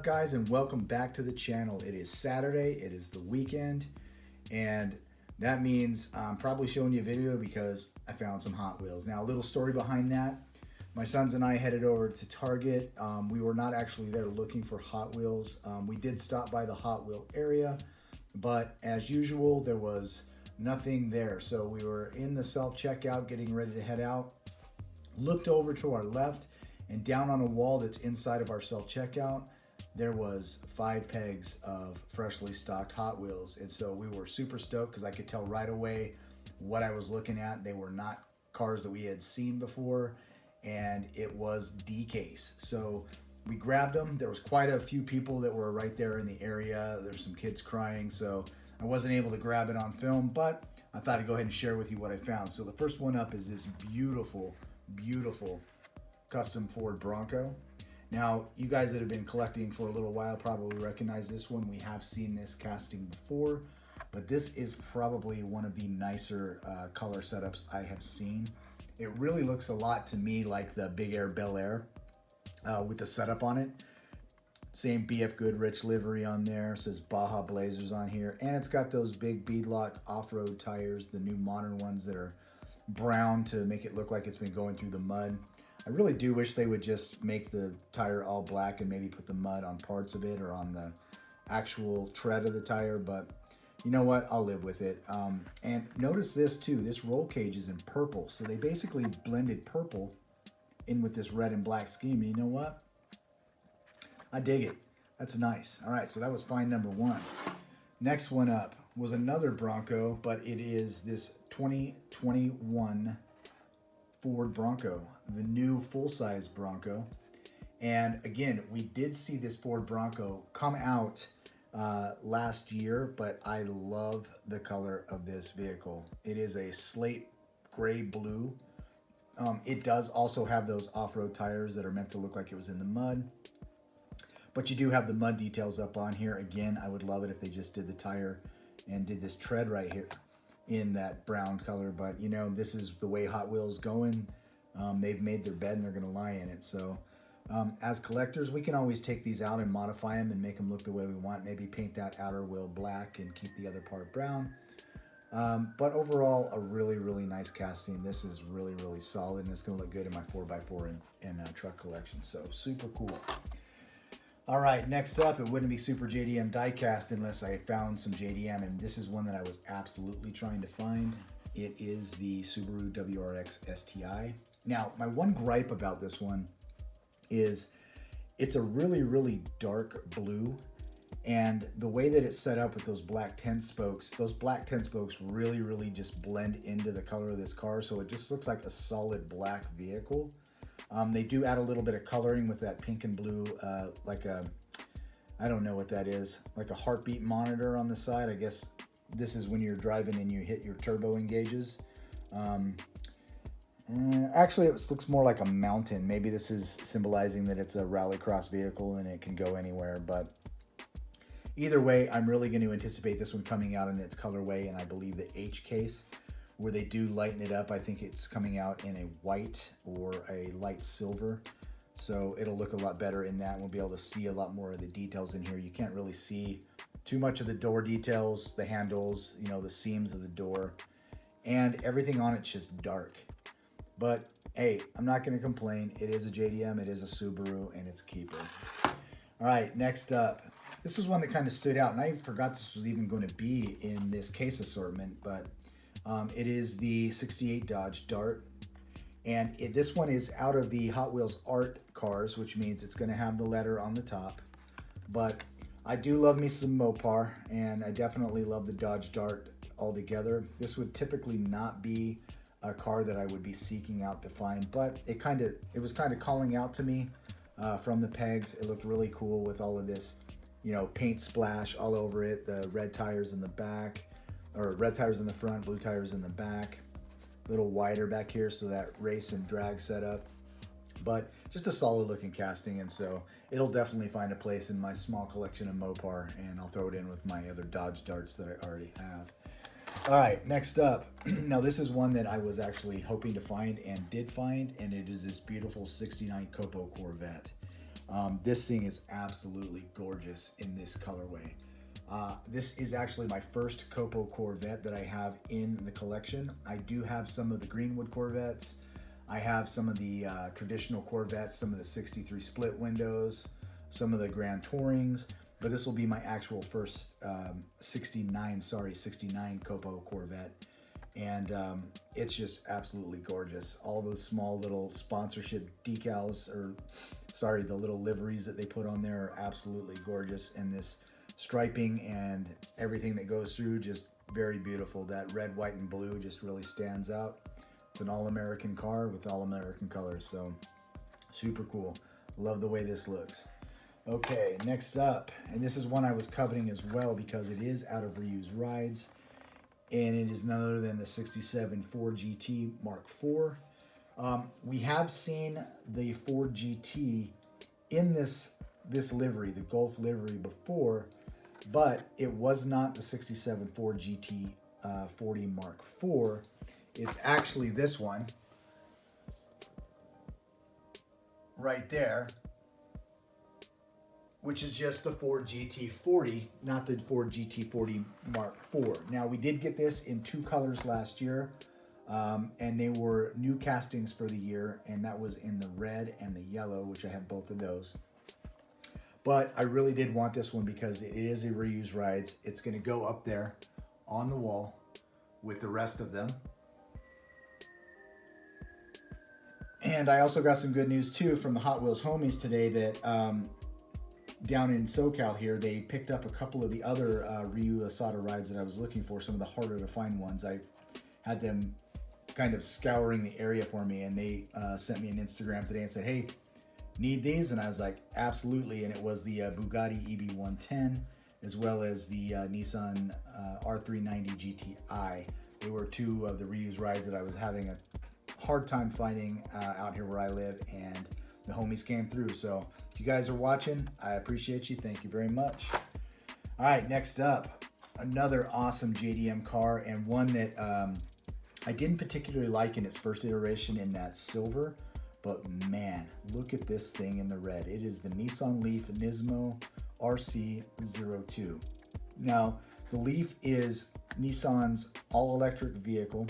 guys, and welcome back to the channel. It is Saturday, it is the weekend, and that means I'm probably showing you a video because I found some Hot Wheels. Now, a little story behind that. My sons and I headed over to Target. We were not actually there looking for Hot Wheels. We did stop by the Hot Wheel area, but as usual, there was nothing there. So we were in the self-checkout getting ready to head out, looked over to our left, and down on a wall that's inside of our self-checkout, there was 5 pegs of freshly stocked Hot Wheels. And so we were super stoked because I could tell right away what I was looking at. They were not cars that we had seen before, and it was D-Case. So we grabbed them. There was quite a few people that were right there in the area. There's some kids crying, so I wasn't able to grab it on film, but I thought I'd go ahead and share with you what I found. So the first one up is this beautiful, beautiful custom Ford Bronco. Now, you guys that have been collecting for a little while probably recognize this one. We have seen this casting before, but this is probably one of the nicer color setups I have seen. It really looks a lot to me like the Big Air Bel Air with the setup on it. Same BF Goodrich livery on there. It says Baja Blazers on here, and it's got those big beadlock off-road tires, the new modern ones that are brown to make it look like it's been going through the mud. I really do wish they would just make the tire all black and maybe put the mud on parts of it or on the actual tread of the tire, but you know what? I'll live with it. And notice this too, this roll cage is in purple. So they basically blended purple in with this red and black scheme. And you know what? I dig it. That's nice. All right, so that was find number 1. Next one up was another Bronco, but it is this 2021 Ford Bronco, the new full-size Bronco. And again, we did see this Ford Bronco come out last year, but I love the color of this vehicle. It is a slate gray blue. It does also have those off-road tires that are meant to look like it was in the mud, but you do have the mud details up on here. Again, I would love it if they just did the tire and did this tread right here in that brown color, but you know, this is the way Hot Wheels going. They've made their bed and they're gonna lie in it. So as collectors, we can always take these out and modify them and make them look the way we want. Maybe paint that outer wheel black and keep the other part brown. But overall, a really, really nice casting. This is really, really solid, and it's gonna look good in my 4x4 and truck collection. So super cool. All right, next up, it wouldn't be Super JDM diecast unless I found some JDM, and this is one that I was absolutely trying to find. It is the Subaru Wrx Sti. Now, my one gripe about this one is it's a really, really dark blue, and the way that it's set up with those black 10 spokes, those black 10 spokes really, really just blend into the color of this car, so it just looks like a solid black vehicle. They do add a little bit of coloring with that pink and blue, like a, I don't know what that is, like a heartbeat monitor on the side. I guess this is when you're driving and you hit your turbo engages. Actually, it looks more like a mountain. Maybe this is symbolizing that it's a rallycross vehicle and it can go anywhere. But either way, I'm really going to anticipate this one coming out in its colorway, and I believe the H case, where they do lighten it up. I think it's coming out in a white or a light silver, so it'll look a lot better in that. We'll be able to see a lot more of the details in here. You can't really see too much of the door details, the handles, you know, the seams of the door, and everything on it's just dark. But hey, I'm not going to complain. It is a JDM, it is a Subaru, and it's a keeper. All right, next up. This was one that kind of stood out, and I forgot this was even going to be in this case assortment, but it is the 68 Dodge Dart, and this one is out of the Hot Wheels Art cars, which means it's going to have the letter on the top. But I do love me some Mopar, and I definitely love the Dodge Dart altogether. This would typically not be a car that I would be seeking out to find, but it was kind of calling out to me from the pegs. It looked really cool with all of this, you know, paint splash all over it, the red tires in the back, or red tires in the front, blue tires in the back, a little wider back here, so that race and drag setup. But just a solid looking casting, and so it'll definitely find a place in my small collection of Mopar, and I'll throw it in with my other Dodge Darts that I already have. All right, next up. Now this is one that I was actually hoping to find and did find, and it is this beautiful 69 Coppo Corvette. This thing is absolutely gorgeous in this colorway. This is actually my first Coppo Corvette that I have in the collection. I do have some of the Greenwood Corvettes. I have some of the traditional Corvettes, some of the 63 split windows, some of the Grand Tourings, but this will be my actual first 69 Coppo Corvette. And it's just absolutely gorgeous. All those small little sponsorship decals, or sorry, the little liveries that they put on there are absolutely gorgeous. And this striping and everything that goes through, just very beautiful. That red, white, and blue just really stands out. It's an all-American car with all-American colors, so super cool. Love the way this looks. Okay, next up, and this is one I was coveting as well because it is out of reused rides, and it is none other than the 67 Ford GT Mark IV. We have seen the Ford GT in this livery, the Golf livery, before, but it was not the 67 Ford GT 40 Mark IV. It's actually this one right there, which is just the Ford GT40, not the Ford GT40 Mark IV. Now, we did get this in 2 colors last year, and they were new castings for the year, and that was in the red and the yellow, which I have both of those. But I really did want this one because it is a reused rides. It's gonna go up there on the wall with the rest of them. And I also got some good news too from the Hot Wheels homies today that down in SoCal here, they picked up a couple of the other Ryu Asada rides that I was looking for, some of the harder to find ones. I had them kind of scouring the area for me, and they sent me an Instagram today and said, hey, need these? And I was like, absolutely. And it was the Bugatti EB110 as well as the Nissan R390 GTI. They were 2 of the reused rides that I was having a hard time finding out here where I live, and the homies came through. So if you guys are watching, I appreciate you. Thank you very much. All right, next up, another awesome JDM car, and one that I didn't particularly like in its first iteration in that silver, but man, look at this thing in the red. It is the Nissan Leaf Nismo RC02. Now, the Leaf is Nissan's all-electric vehicle.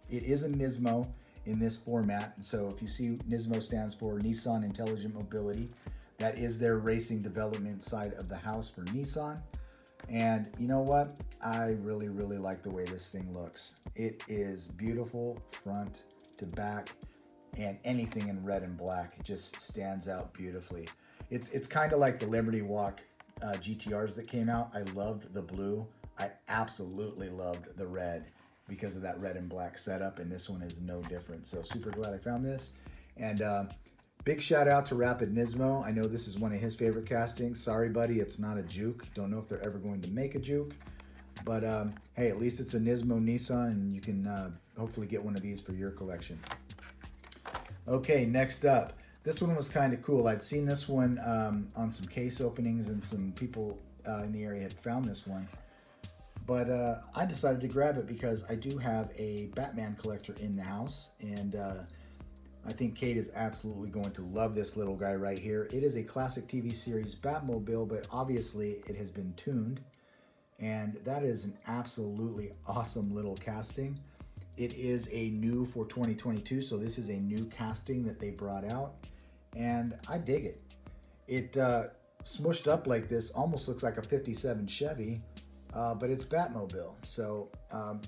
It is a Nismo in this format. And so if you see, Nismo stands for Nissan Intelligent Mobility. That is their racing development side of the house for Nissan. And you know what? I really, really like the way this thing looks. It is beautiful front to back, and anything in red and black, it just stands out beautifully. It's kind of like the Liberty Walk GTRs that came out. I loved the blue. I absolutely loved the red because of that red and black setup, and this one is no different. So super glad I found this. And big shout out to Rapid Nismo. I know this is one of his favorite castings. Sorry, buddy, it's not a Juke. Don't know if they're ever going to make a Juke. But hey, at least it's a Nismo Nissan, and you can hopefully get one of these for your collection. Okay, next up. This one was kind of cool. I'd seen this one on some case openings, and some people in the area had found this one. But I decided to grab it because I do have a Batman collector in the house, and I think Kate is absolutely going to love this little guy right here. It is a classic TV series Batmobile, but obviously it has been tuned, and that is an absolutely awesome little casting. It is a new for 2022, so this is a new casting that they brought out, and I dig it. It smushed up like this almost looks like a 57 Chevy, but it's Batmobile, so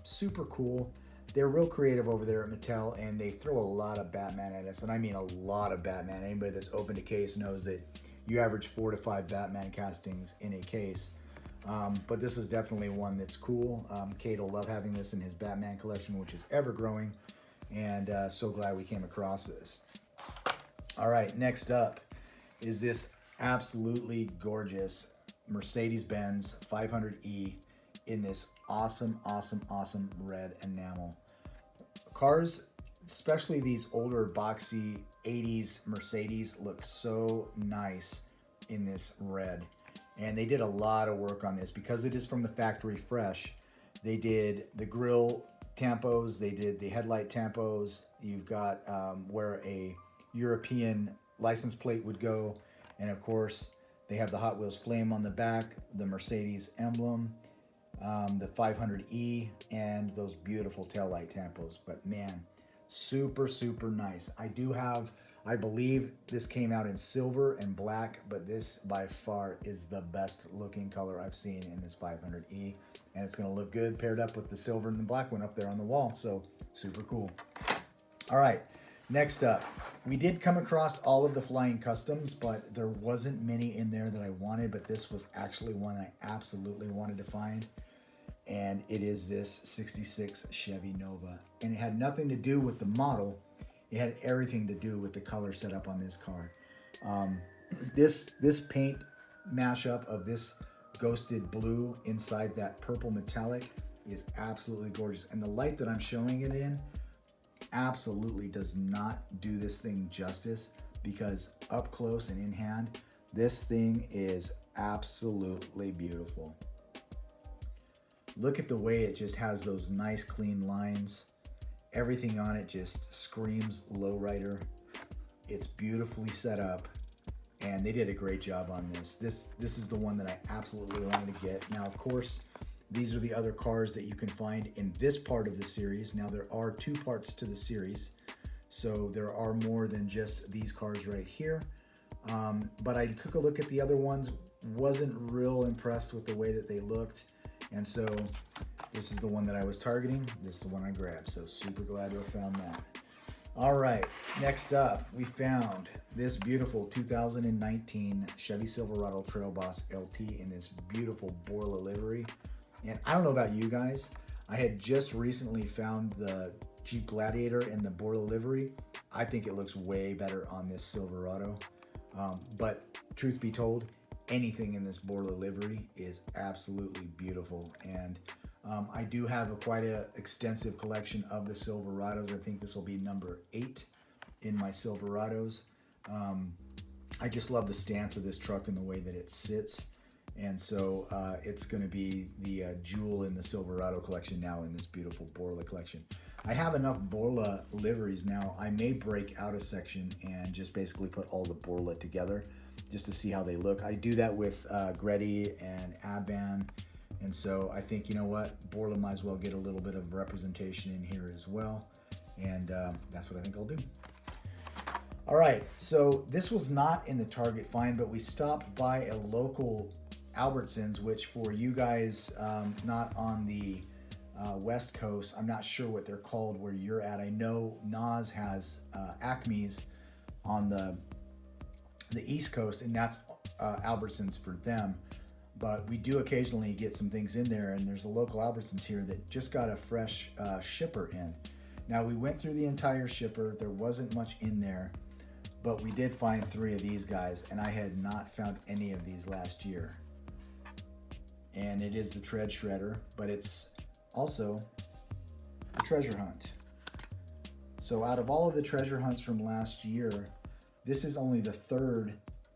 super cool. They're real creative over there at Mattel, and they throw a lot of Batman at us, and I mean a lot of Batman. Anybody that's opened a case knows that you average 4 to 5 Batman castings in a case. But this is definitely one that's cool. Kate will love having this in his Batman collection, which is ever growing, and so glad we came across this. All right, next up is this absolutely gorgeous Mercedes-Benz 500E in this awesome red enamel. Cars, especially these older boxy 80s Mercedes, look so nice in this red. And they did a lot of work on this because it is from the factory fresh. They did the grille tampos, they did the headlight tampos. You've got where a European license plate would go, And of course, they have the Hot Wheels flame on the back, the Mercedes emblem, the 500E, and those beautiful taillight tampos. But man, super, super nice. I believe this came out in silver and black, but this by far is the best looking color I've seen in this 500E. And it's gonna look good paired up with the silver and the black one up there on the wall. So super cool. All right, next up, we did come across all of the Flying Customs, but there wasn't many in there that I wanted, but this was actually one I absolutely wanted to find. And it is this 66 Chevy Nova. And it had nothing to do with the model. It had everything to do with the color setup on this car. This paint mashup of this ghosted blue inside that purple metallic is absolutely gorgeous. And the light that I'm showing it in absolutely does not do this thing justice, because up close and in hand, this thing is absolutely beautiful. Look at the way it just has those nice clean lines. Everything on it just screams lowrider. It's beautifully set up, and they did a great job on this. This is the one that I absolutely wanted to get. Now, of course, these are the other cars that you can find in this part of the series. Now, there are 2 parts to the series, so there are more than just these cars right here. But I took a look at the other ones, wasn't real impressed with the way that they looked. And so this is the one that I was targeting. This is the one I grabbed. So super glad to have found that. All right, next up, we found this beautiful 2019 Chevy Silverado Trail Boss LT in this beautiful Borla livery. And I don't know about you guys, I had just recently found the Jeep Gladiator in the Borla livery. I think it looks way better on this Silverado. But truth be told, anything in this Borla livery is absolutely beautiful. And I do have quite an extensive collection of the Silverados. I think this will be number 8 in my Silverados. I just love the stance of this truck and the way that it sits. And so it's going to be the jewel in the Silverado collection now in this beautiful Borla collection. I have enough Borla liveries now. I may break out a section and just basically put all the Borla together just to see how they look. I do that with Greddy and Advan. And so I think, you know what, Borla might as well get a little bit of representation in here as well. And that's what I think I'll do. All right, so this was not in the Target find, but we stopped by a local Albertsons, which for you guys not on the West Coast, I'm not sure what they're called where you're at. I know Nas has Acme's on the East Coast, and that's Albertsons for them. But we do occasionally get some things in there, and there's a local Albertsons here that just got a fresh shipper in. Now, we went through the entire shipper. There wasn't much in there, but we did find 3 of these guys, and I had not found any of these last year. And it is the Tread Shredder, but it's also a treasure hunt. So out of all of the treasure hunts from last year, this is only the 3rd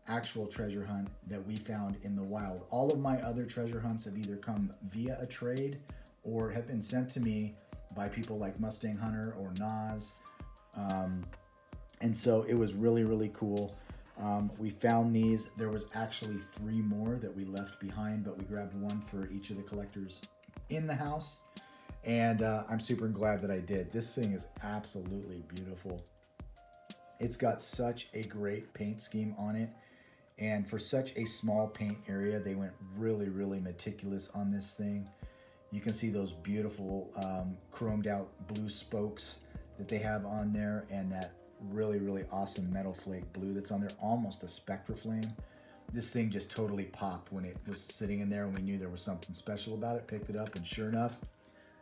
actual treasure hunt that we found in the wild. All of my other treasure hunts have either come via a trade or have been sent to me by people like Mustang Hunter or Nas. And so it was really, really cool. We found these. There was actually 3 more that we left behind, but we grabbed one for each of the collectors in the house. And I'm super glad that I did. This thing is absolutely beautiful. It's got such a great paint scheme on it. And for such a small paint area, they went really, really meticulous on this thing. You can see those beautiful chromed out blue spokes that they have on there, and that really, really awesome metal flake blue that's on there, almost a Spectra flame. This thing just totally popped when it was sitting in there, and we knew there was something special about it. Picked it up, and sure enough,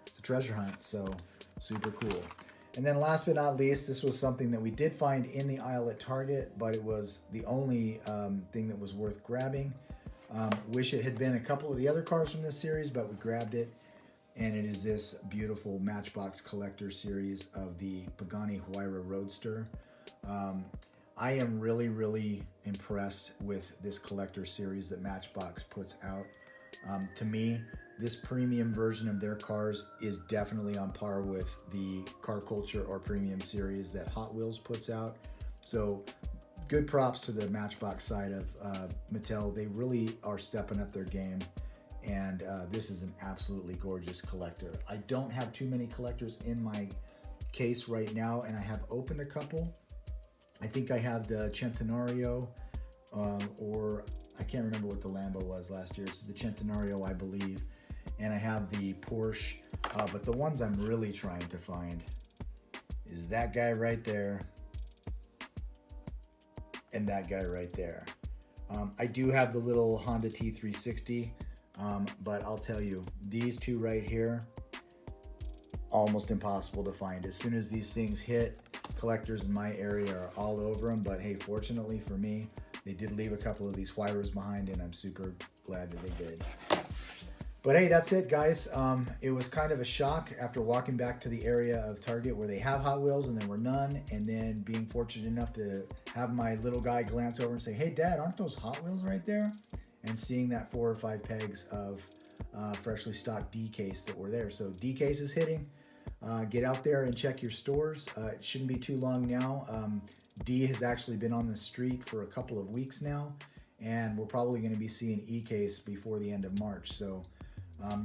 it's a treasure hunt, so super cool. And then last but not least, this was something that we did find in the aisle at Target, but it was the only thing that was worth grabbing. Wish it had been a couple of the other cars from this series, but we grabbed it. And it is this beautiful Matchbox collector series of the Pagani Huayra Roadster. I am really, really impressed with this collector series that Matchbox puts out. To me, this premium version of their cars is definitely on par with the car culture or premium series that Hot Wheels puts out. So good props to the Matchbox side of Mattel. They really are stepping up their game, and this is an absolutely gorgeous collector. I don't have too many collectors in my case right now, and I have opened a couple. I think I have the Centenario, or I can't remember what the Lambo was last year. It's the Centenario, I believe, and I have the Porsche, but the ones I'm really trying to find is that guy right there and that guy right there. I do have the little Honda T360, but I'll tell you, these two right here, almost impossible to find. As soon as these things hit, collectors in my area are all over them, but hey, fortunately for me, they did leave a couple of these Huayras behind, and I'm super glad that they did. But hey, that's it, guys. It was kind of a shock after walking back to the area of Target where they have Hot Wheels and there were none, and then being fortunate enough to have my little guy glance over and say, "Hey, Dad, aren't those Hot Wheels right there?" And seeing that 4 or 5 pegs of freshly stocked D case that were there. So D case is hitting. Get out there and check your stores. It shouldn't be too long now. D has actually been on the street for a couple of weeks now, and we're probably going to be seeing E case before the end of March. So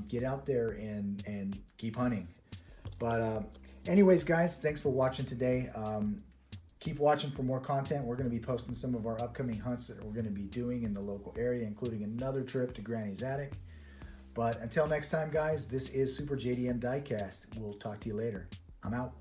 get out there and keep hunting. But anyways, guys, thanks for watching today. Keep watching for more content. We're going to be posting some of our upcoming hunts that we're going to be doing in the local area, including another trip to Granny's Attic. But until next time, guys, this is Super JDM Diecast. We'll talk to you later. I'm out.